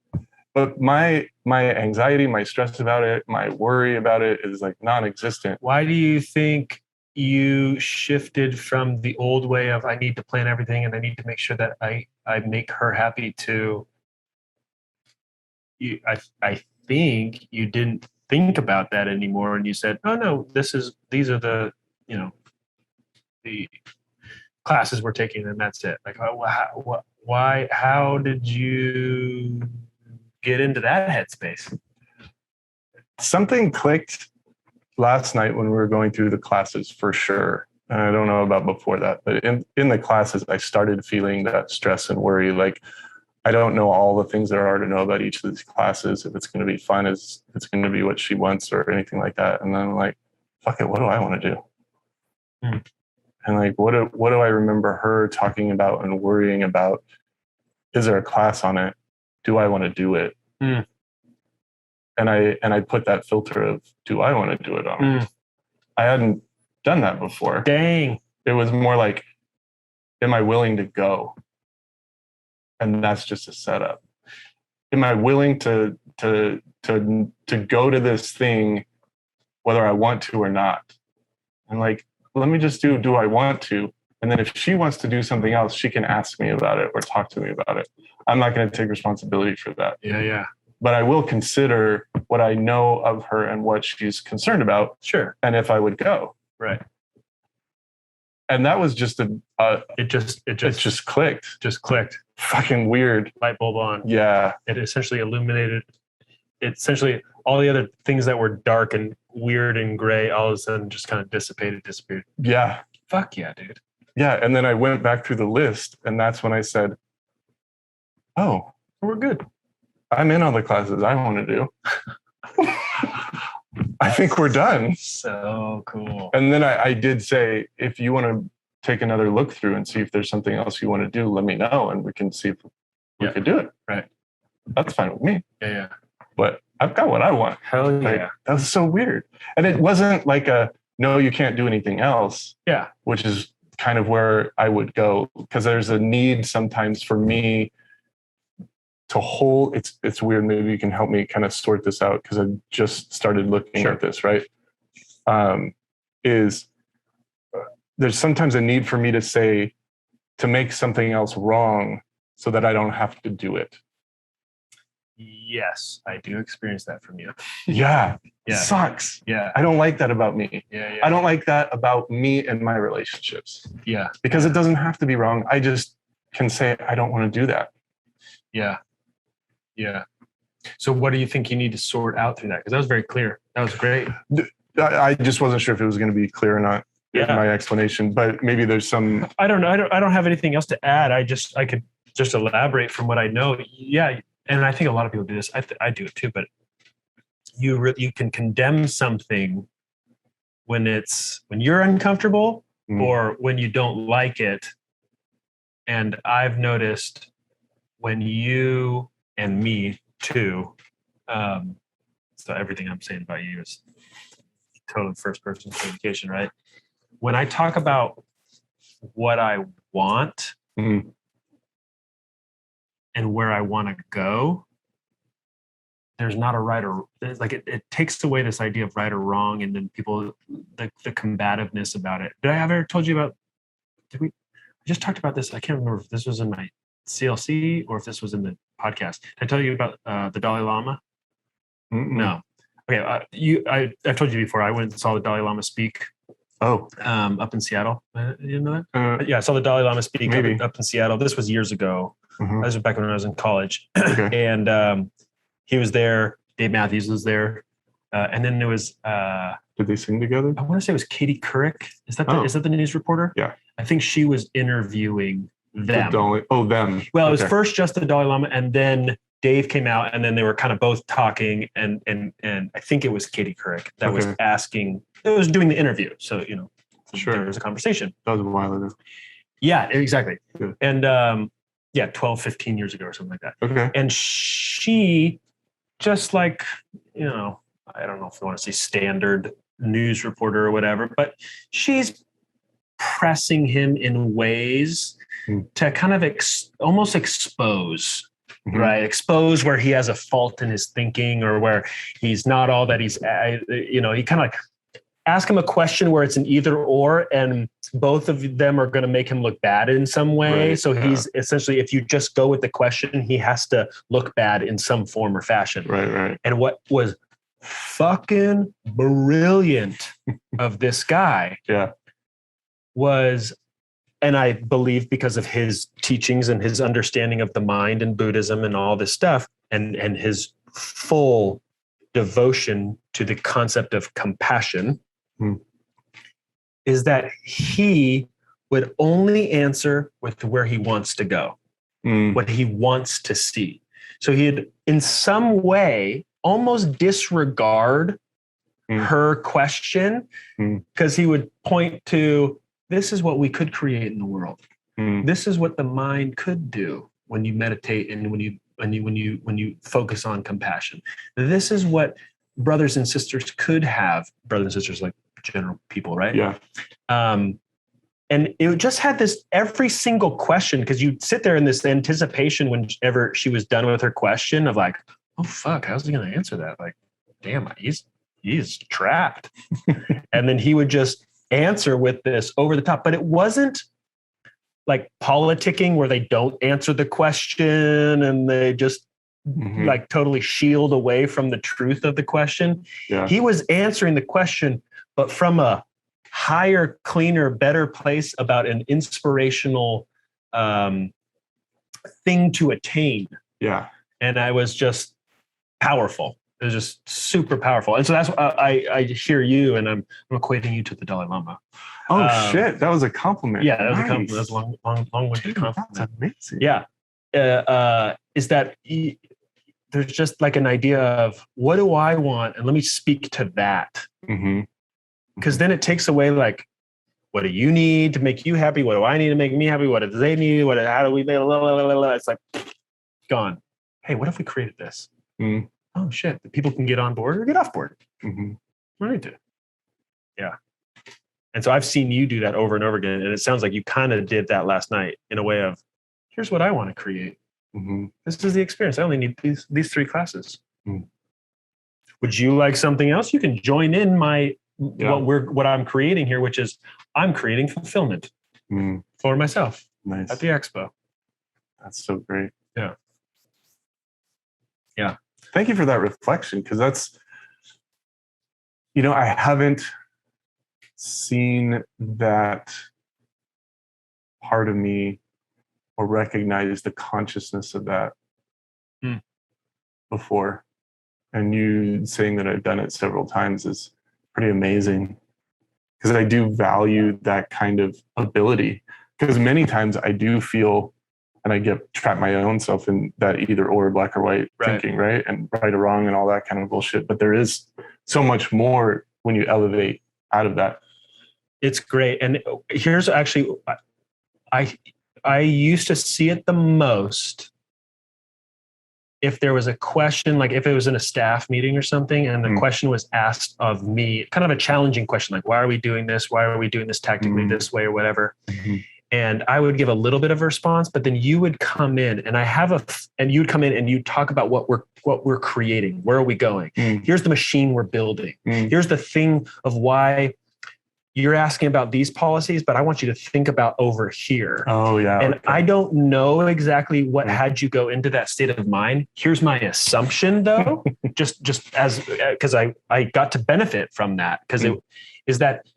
But my anxiety, my stress about it, my worry about it is like non-existent. Why do you think you shifted from the old way of I need to plan everything and I need to make sure that I make her happy to you? I think you didn't think about that anymore, and you said, oh no, these are the the classes we're taking, and that's it. Like, why? How did you get into that headspace? Something clicked last night when we were going through the classes for sure. And I don't know about before that, but in the classes, I started feeling that stress and worry. Like, I don't know all the things there are to know about each of these classes. If it's going to be fun, if it's going to be what she wants or anything like that. And then I'm like, fuck it, what do I want to do? And like, what do I remember her talking about and worrying about? Is there a class on it? Do I want to do it? And I put that filter of, do I want to do it on it? I hadn't done that before. Dang. It was more like, am I willing to go? And that's just a setup. Am I willing to go to this thing, whether I want to or not? And like, let me just do I want to? And then if she wants to do something else, she can ask me about it or talk to me about it. I'm not going to take responsibility for that. Yeah. But I will consider what I know of her and what she's concerned about. Sure. And if I would go. Right. And that was just it just clicked. Just clicked. Fucking weird. Light bulb on. Yeah. It essentially illuminated. Essentially all the other things that were dark and weird and gray all of a sudden just kind of disappeared. Yeah. Fuck yeah, dude. Yeah. And then I went back through the list, and that's when I said, oh, we're good. I'm in on the classes I want to do. I think we're done. So cool. And then I did say, if you want to take another look through and see if there's something else you want to do, let me know, and we can see if we could do it. Right. That's fine with me. Yeah. But I've got what I want. Hell yeah. Like, that was so weird. And it wasn't like no, you can't do anything else. Yeah. Which is kind of where I would go, because there's a need sometimes for me to hold. It's weird. Maybe you can help me kind of sort this out, because I just started looking at this, right? There's sometimes a need for me to make something else wrong so that I don't have to do it. Yes, I do experience that from you. Yeah. Yeah. Sucks. Yeah. I don't like that about me. Yeah. I don't like that about me and my relationships. Yeah. Because it doesn't have to be wrong. I just can say, I don't want to do that. Yeah. Yeah. So what do you think you need to sort out through that? Because that was very clear. That was great. I just wasn't sure if it was going to be clear or not in my explanation, but maybe there's some. I don't know. I don't have anything else to add. I could just elaborate from what I know. Yeah. And I think a lot of people do this. I do it too, but you can condemn something when you're uncomfortable or when you don't like it. And I've noticed when you and me too. So everything I'm saying about you is totally first person communication, right? When I talk about what I want Mhm. and where I want to go, there's not a right or like it takes away this idea of right or wrong, and then people the combativeness about it. Did I ever told you about? Did we? I just talked about this. I can't remember if this was in my CLC or if this was in the podcast. Did I tell you about the Dalai Lama? Mm-mm. No. Okay. I've told you before. I went and saw the Dalai Lama speak. Oh. Up in Seattle. You know that? Uh, Yeah, I saw the Dalai Lama speak maybe. up in Seattle. This was years ago. Mhm. This was back when I was in college. Okay. And he was there. Dave Matthews was there. And then there was, Did they sing together? I want to say it was Katie Couric. Is that Oh. is that the news reporter? Yeah. I think she was interviewing them. Them. Well, it was Okay. first just the Dalai Lama, and then Dave came out, and then they were kind of both talking, and I think it was Katie Couric that was Okay. asking, it was doing the interview. So, Sure. there was a conversation. That was a while ago. Yeah, exactly. Yeah. And 12, 15 years ago or something like that. Okay. And she just like, I don't know if you want to say standard news reporter or whatever, but she's pressing him in ways to kind of almost expose, Mhm. right? Expose where he has a fault in his thinking or where he's not all that he's, he kind of like ask him a question where it's an either or, and both of them are going to make him look bad in some way. Right, So he's essentially, if you just go with the question, he has to look bad in some form or fashion. Right. And what was fucking brilliant of this guy Yeah. was, and I believe because of his teachings and his understanding of the mind and Buddhism and all this stuff, and his full devotion to the concept of compassion, is that he would only answer with where he wants to go, what he wants to see. So he'd in some way almost disregard her question, because he would point to, this is what we could create in the world. This is what the mind could do when you meditate and when you focus on compassion. This is what brothers and sisters could have. Brothers and sisters, like general people, right? Yeah. And it just had this every single question, because you'd sit there in this anticipation whenever she was done with her question of like, oh fuck, how's he going to answer that? Like, damn, he's trapped. And then he would just answer with this over the top, but it wasn't like politicking where they don't answer the question and they just like totally shield away from the truth of the question. Yeah. He was answering the question, but from a higher, cleaner, better place about an inspirational thing to attain. Yeah. And I was just powerful. It was just super powerful. And so that's I hear you, and I'm equating you to the Dalai Lama. Oh shit, that was a compliment. Yeah, that was Nice. a compliment. That's a long-winded compliment. That's amazing. Yeah. Is that there's just like an idea of what do I want, and let me speak to that. Because then it takes away like, what do you need to make you happy? What do I need to make me happy? What do they need? How do we? It's like gone. Hey, what if we created this? Oh shit! The people can get on board or get off board. We need to. Yeah. And so I've seen you do that over and over again, and it sounds like you kind of did that last night in a way of, here's what I want to create. This is the experience. I only need these 3 classes. Would you like something else? You can join in what I'm creating here, which is I'm creating fulfillment for myself Nice. at the expo. That's so great. Yeah. Thank you for that reflection, because that's, I haven't seen that part of me or recognized the consciousness of that before. And you saying that I've done it several times is pretty amazing, because I do value that kind of ability, because many times I do feel, and I get trapped my own self in that either or, black or white thinking, right? And right or wrong and all that kind of bullshit. But there is so much more when you elevate out of that. It's great. And here's actually, I used to see it the most if there was a question, like if it was in a staff meeting or something, and the question was asked of me, kind of a challenging question, like, why are we doing this? Why are we doing this tactically this way or whatever? And I would give a little bit of a response, but then you would come in and you'd come in and you talk about what we're creating. Where are we going? Here's the machine we're building. Here's the thing of why you're asking about these policies, but I want you to think about over here. Oh yeah. And I don't know exactly what had you go into that state of mind. Here's my assumption though, just as, cause I got to benefit from that. Cause it is that,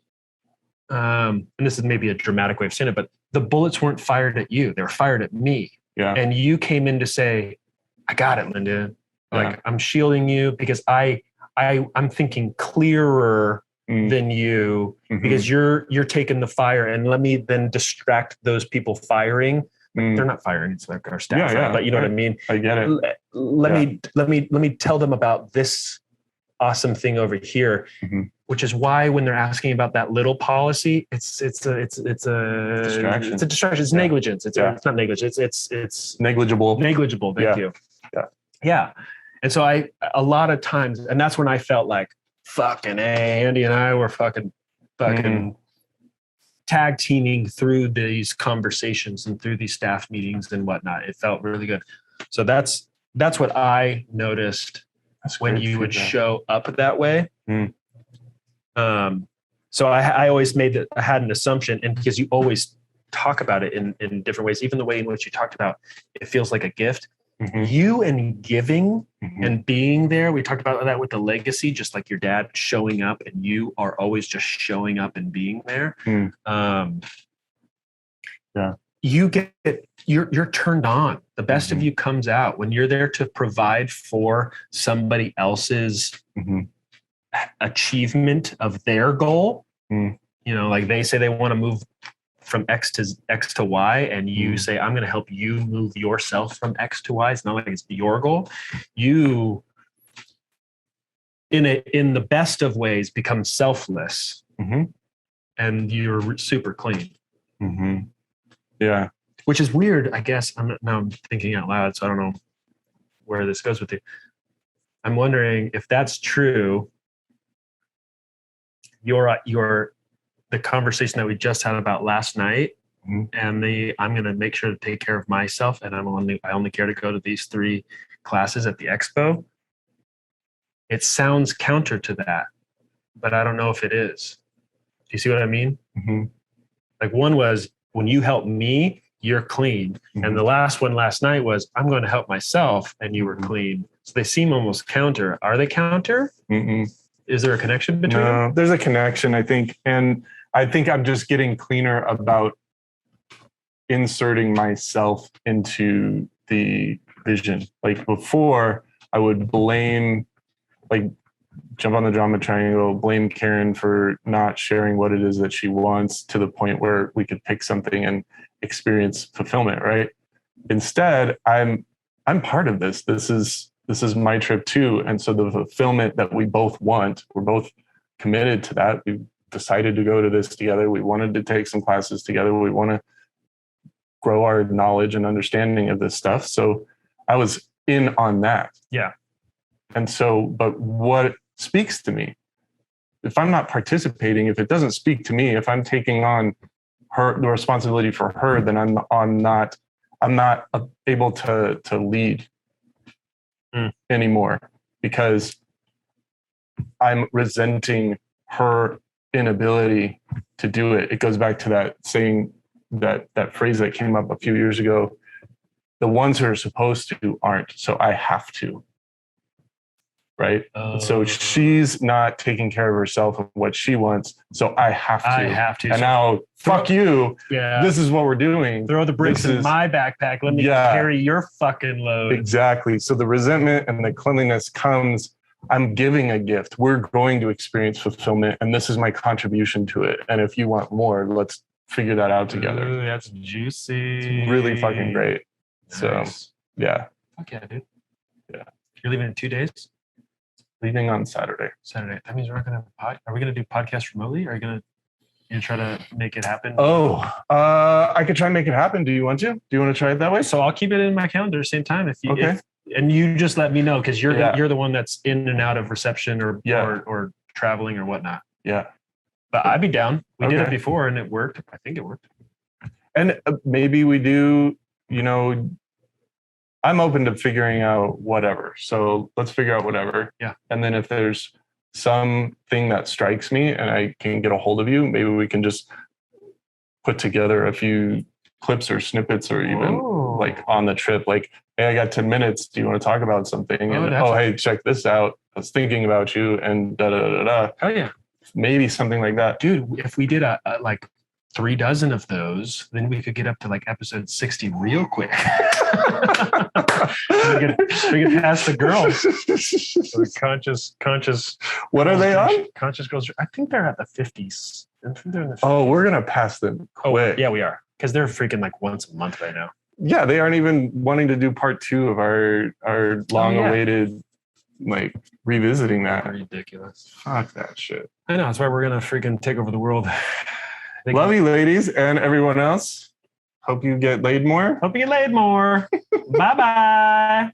and this is maybe a dramatic way of saying it, but the bullets weren't fired at you. They were fired at me. Yeah. And you came in to say, I got it, Linda. Like I'm shielding you because I'm thinking clearer than you because you're taking the fire, and let me then distract those people firing. They're not firing, it's like our staff, right? But you know what I mean? I get it. Let me tell them about this awesome thing over here, which is why when they're asking about that little policy, it's a distraction. It's a distraction. It's negligence. It's not negligence. It's negligible. Negligible. Thank you. Yeah. And so a lot of times, and that's when I felt like, fucking Andy and I were fucking tag teaming through these conversations and through these staff meetings and whatnot. It felt really good. So that's what I noticed when you would show up that way. So I always I had an assumption, and because you always talk about it in different ways, even the way in which you talked about it feels like a gift. You and giving and being there. We talked about that with the legacy, just like your dad showing up, and you are always just showing up and being there. You're turned on. The best of you comes out when you're there to provide for somebody else's achievement of their goal. You know, like they say they want to move from X to Y, and you say, I'm going to help you move yourself from X to Y. It's not like it's your goal. You, in the best of ways, become selfless, and you're super clean. Yeah. Which is weird, I guess. I'm thinking out loud, so I don't know where this goes with you. I'm wondering if that's true. The conversation that we just had about last night, and I'm going to make sure to take care of myself, and I only care to go to these 3 classes at the expo. It sounds counter to that, but I don't know if it is. Do you see what I mean? Like one was when you help me, you're clean. And the last one last night was I'm going to help myself, and you were clean. So they seem almost counter. Are they counter? Is there a connection between them? There's a connection, I think. And I think I'm just getting cleaner about inserting myself into the vision. Like before, I would blame, like jump on the drama triangle, blame Karen for not sharing what it is that she wants to the point where we could pick something and experience fulfillment, right? Instead, I'm part of this. This is my trip too. And so the fulfillment that we both want, we're both committed to that. We decided to go to this together. We wanted to take some classes together. We want to grow our knowledge and understanding of this stuff. So I was in on that. Yeah. And so, but what speaks to me, if I'm not participating, if it doesn't speak to me, if I'm taking on the responsibility for her, then I'm not able to lead anymore, because I'm resenting her inability to do it. It goes back to that saying, that phrase that came up a few years ago, the ones who are supposed to aren't, so I have to. Right? So she's not taking care of herself and what she wants, so I have to. And now, fuck you. Yeah. This is what we're doing. Throw the bricks in my backpack. Let me carry your fucking load. Exactly. So the resentment and the cleanliness comes, I'm giving a gift. We're going to experience fulfillment, and this is my contribution to it. And if you want more, let's figure that out together. Ooh, that's juicy. It's really fucking great. Nice. So, yeah. Fuck yeah, dude. Yeah. You're leaving in 2 days? Leaving on Saturday. That means we're not going to are we going to do podcasts remotely? Or are you going to try to make it happen? I could try and make it happen. Do you want to? Do you want to try it that way? So I'll keep it in my calendar same time. If And you just let me know because you're Yeah. you're the one that's in and out of reception or Yeah. or traveling or whatnot. Yeah. But I'd be down. We did it Okay. before and it worked. I think it worked. And maybe we do, I'm open to figuring out whatever. So let's figure out whatever. Yeah. And then if there's something that strikes me and I can get a hold of you, maybe we can just put together a few clips or snippets or even like on the trip, like, hey, I got 10 minutes. Do you want to talk about something? And hey, check this out. I was thinking about you and da da da da. Oh yeah. Maybe something like that. Dude, if we did a like 3 dozen of those, then we could get up to like episode 60 real quick. we could pass the girls. The conscious. What are they on? Conscious girls. I think they're at the 50s. I think they're in the 50s. Oh, we're gonna pass them quick. Oh, yeah, we are. Because they're freaking like once a month right now. Yeah, they aren't even wanting to do part 2 of our long-awaited like revisiting that. Ridiculous. Fuck that shit. I know. That's why we're gonna freaking take over the world. Love you, ladies, and everyone else. Hope you get laid more. Hope you get laid more. Bye bye.